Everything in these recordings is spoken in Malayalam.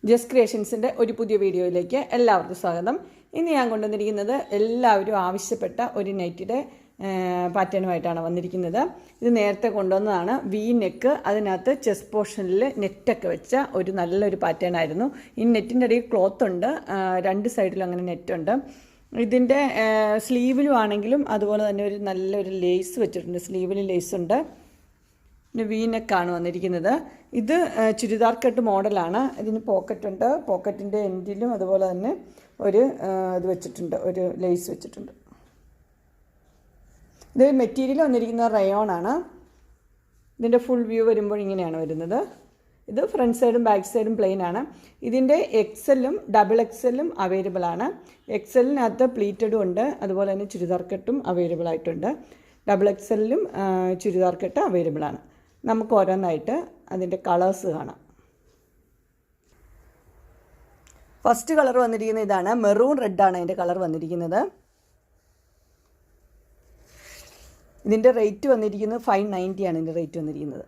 ജസ്റ്റ് ക്രിയേഷൻസിൻ്റെ ഒരു പുതിയ വീഡിയോയിലേക്ക് എല്ലാവർക്കും സ്വാഗതം. ഇന്ന് ഞാൻ കൊണ്ടുവന്നിരിക്കുന്നത് എല്ലാവരും ആവശ്യപ്പെട്ട ഒരു നെറ്റിയുടെ പാറ്റേണുമായിട്ടാണ് വന്നിരിക്കുന്നത്. ഇത് നേരത്തെ കൊണ്ടുവന്നതാണ്. വി നെക്ക്, അതിനകത്ത് ചെസ്റ്റ് പോർഷനിൽ നെറ്റൊക്കെ വെച്ച ഒരു നല്ലൊരു പാറ്റേൺ ആയിരുന്നു. ഈ നെറ്റിൻ്റെ ഇടയിൽ ക്ലോത്ത് ഉണ്ട്, രണ്ട് സൈഡിലും അങ്ങനെ നെറ്റുണ്ട്. ഇതിൻ്റെ സ്ലീവിലും ആണെങ്കിലും അതുപോലെ തന്നെ ഒരു നല്ലൊരു ലേസ് വെച്ചിട്ടുണ്ട്. സ്ലീവിൽ ലേസ് ഉണ്ട്. പിന്നെ വി നെക്കാണ് വന്നിരിക്കുന്നത്. ഇത് ചുരിദാർ കട്ട് മോഡലാണ്. ഇതിന് പോക്കറ്റുണ്ട്. പോക്കറ്റിൻ്റെ എൻഡിലും അതുപോലെ തന്നെ ഒരു ഇത് വെച്ചിട്ടുണ്ട്, ഒരു ലേസ് വെച്ചിട്ടുണ്ട്. ഇത് മെറ്റീരിയൽ വന്നിരിക്കുന്ന റയോണാണ്. ഇതിൻ്റെ ഫുൾ വ്യൂ വരുമ്പോൾ ഇങ്ങനെയാണ് വരുന്നത്. ഇത് ഫ്രണ്ട് സൈഡും ബാക്ക് സൈഡും പ്ലെയിൻ ആണ്. ഇതിൻ്റെ എക്സലും ഡബിൾ എക്സലും അവൈലബിൾ ആണ്. എക്സലിനകത്ത് പ്ലീറ്റഡും ഉണ്ട്, അതുപോലെ തന്നെ ചുരിദാർ കട്ടും അവൈലബിൾ ആയിട്ടുണ്ട്. ഡബിൾ എക്സലിലും ചുരിദാർ കട്ട് അവൈലബിൾ ആണ്. നമുക്ക് ഓരോന്നായിട്ട് അതിൻ്റെ കളേഴ്സ് കാണാം. ഫസ്റ്റ് കളർ വന്നിരിക്കുന്നത് ഇതാണ്. മെറൂൺ റെഡാണ് അതിൻ്റെ കളർ വന്നിരിക്കുന്നത്. ഇതിൻ്റെ റേറ്റ് വന്നിരിക്കുന്നത് 590 ആണ് ഇതിൻ്റെ റേറ്റ് വന്നിരിക്കുന്നത്.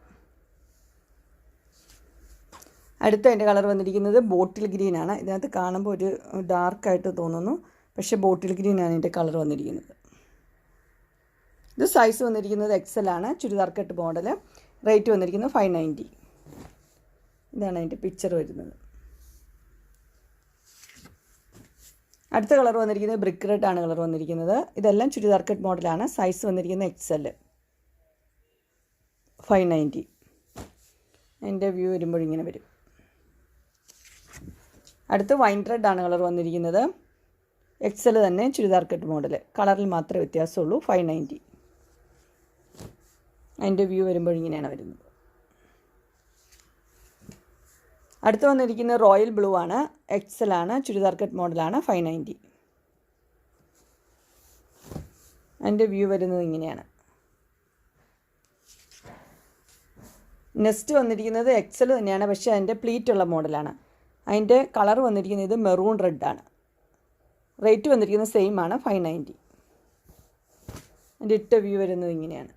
അടുത്ത അതിൻ്റെ കളർ വന്നിരിക്കുന്നത് ബോട്ടിൽ ഗ്രീൻ ആണ്. ഇതിനകത്ത് കാണുമ്പോൾ ഒരു ഡാർക്കായിട്ട് തോന്നുന്നു, പക്ഷേ ബോട്ടിൽ ഗ്രീൻ ആണ് ഇതിൻ്റെ കളർ വന്നിരിക്കുന്നത്. ഇത് സൈസ് വന്നിരിക്കുന്നത് എക്സൽ ആണ്. Churidar cut model. റേറ്റ് വന്നിരിക്കുന്നത് 590. ഇതാണ് അതിൻ്റെ പിക്ചർ വരുന്നത്. അടുത്ത കളർ വന്നിരിക്കുന്നത് ബ്രിക്ക് റെഡ് ആണ് കളർ വന്നിരിക്കുന്നത്. ഇതെല്ലാം ചുരിദാർ കട്ട് മോഡലാണ്. സൈസ് വന്നിരിക്കുന്നത് എക്സൽ. 590. അതിൻ്റെ വ്യൂ വരുമ്പോൾ ഇങ്ങനെ വരും. അടുത്ത് വൈൻ റെഡ് ആണ് കളർ വന്നിരിക്കുന്നത്. എക്സൽ തന്നെ, ചുരിദാർ കട്ട് മോഡൽ. കളറിൽ മാത്രമേ വ്യത്യാസമുള്ളൂ. 590. അതിൻ്റെ വ്യൂ വരുമ്പോൾ ഇങ്ങനെയാണ് വരുന്നത്. അടുത്ത് വന്നിരിക്കുന്നത് റോയൽ ബ്ലൂ ആണ്. എക്സൽ ആണ്, ചുരിദാർ കട്ട് മോഡലാണ്. 590. അതിൻ്റെ വ്യൂ വരുന്നത് ഇങ്ങനെയാണ്. നെക്സ്റ്റ് വന്നിരിക്കുന്നത് എക്സൽ തന്നെയാണ്, പക്ഷേ അതിൻ്റെ പ്ലീറ്റ് ഉള്ള മോഡലാണ്. അതിൻ്റെ കളർ വന്നിരിക്കുന്നത് ഇത് മെറൂൺ റെഡാണ്. റേറ്റ് വന്നിരിക്കുന്നത് സെയിം ആണ്, 590. അതിൻ്റെ ഇട്ട വ്യൂ വരുന്നത് ഇങ്ങനെയാണ്.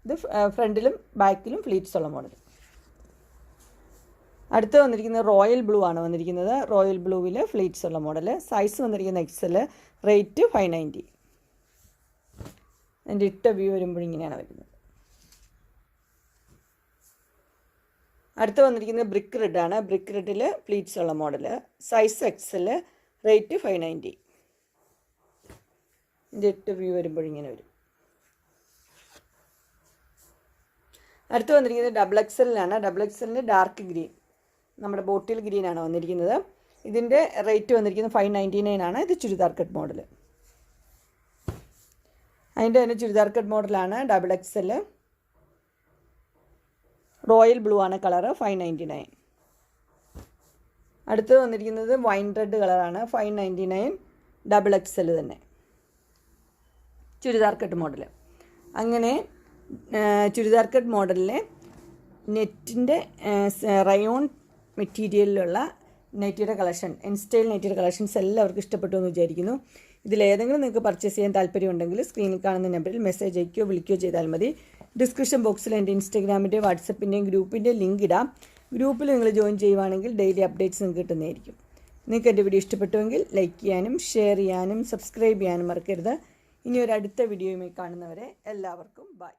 ഇത് ഫ്രണ്ടിലും ബാക്കിലും ഫ്ലീറ്റ്സ് ഉള്ള മോഡൽ. അടുത്ത് വന്നിരിക്കുന്നത് റോയൽ ബ്ലൂ ആണ് വന്നിരിക്കുന്നത്. റോയൽ ബ്ലൂവിൽ ഫ്ലീറ്റ്സ് ഉള്ള മോഡൽ. സൈസ് വന്നിരിക്കുന്ന എക്സൽ. റേറ്റ് 590. അതിൻ്റെ ഇട്ട വ്യൂ വരുമ്പോൾ ഇങ്ങനെയാണ് വരുന്നത്. അടുത്ത് വന്നിരിക്കുന്നത് ബ്രിക്ക് റെഡ് ആണ്. ബ്രിക്ക് റെഡിൽ ഫ്ലീറ്റ്സ് ഉള്ള മോഡൽ. Size Excel. റേറ്റ് 590. ഇതിൻ്റെ ഇട്ട വ്യൂ വരുമ്പോൾ ഇങ്ങനെ വരും. അടുത്ത് വന്നിരിക്കുന്നത് ഡബിൾ എക്സലിനാണ്. ഡബിൾ എക്സലിന് ഡാർക്ക് ഗ്രീൻ, നമ്മുടെ ബോട്ടിൽ ഗ്രീനാണ് വന്നിരിക്കുന്നത്. ഇതിൻ്റെ റേറ്റ് വന്നിരിക്കുന്നത് 599 ആണ്. ഇത് ചുരിദാർ കട്ട് മോഡൽ. അതിൻ്റെ തന്നെ ചുരിദാർ കട്ട് മോഡലാണ്. Double XL. റോയൽ ബ്ലൂ ആണ് കളറ്. 599. അടുത്ത് വന്നിരിക്കുന്നത് വൈൻ റെഡ് കളറാണ്. 599. ഡബിൾ എക്സൽ തന്നെ, ചുരിദാർ കട്ട് മോഡൽ. അങ്ങനെ ചുരിദാർ കട്ട് മോഡലിലെ നെറ്റിൻ്റെ റയോൺ മെറ്റീരിയലിലുള്ള നെറ്റിയുടെ കളക്ഷൻ, ഇൻസ്റ്റൈൽ നെറ്റിയുടെ കളക്ഷൻസ് എല്ലാവർക്കും ഇഷ്ടപ്പെട്ടു എന്ന് വിചാരിക്കുന്നു. ഇതിലേതെങ്കിലും നിങ്ങൾക്ക് പർച്ചേസ് ചെയ്യാൻ താല്പര്യമുണ്ടെങ്കിൽ സ്ക്രീനിൽ കാണുന്ന നമ്പറിൽ മെസ്സേജ് അയക്കുകയോ വിളിക്കുകയോ ചെയ്താൽ മതി. ഡിസ്ക്രിപ്ഷൻ ബോക്സിൽ എൻ്റെ ഇൻസ്റ്റാഗ്രാമിൻ്റെ വാട്സപ്പിൻ്റെയും ഗ്രൂപ്പിൻ്റെ ലിങ്ക് ഇടാം. ഗ്രൂപ്പിൽ നിങ്ങൾ ജോയിൻ ചെയ്യുവാണെങ്കിൽ ഡെയിലി അപ്ഡേറ്റ്സ് നിങ്ങൾക്ക് കിട്ടുന്നതായിരിക്കും. നിങ്ങൾക്ക് എൻ്റെ വീഡിയോ ഇഷ്ടപ്പെട്ടുവെങ്കിൽ ലൈക്ക് ചെയ്യാനും ഷെയർ ചെയ്യാനും സബ്സ്ക്രൈബ് ചെയ്യാനും മറക്കരുത്. ഇനി ഒരു അടുത്ത വീഡിയോയുമായി കാണുന്നവരെ എല്ലാവർക്കും ബൈ.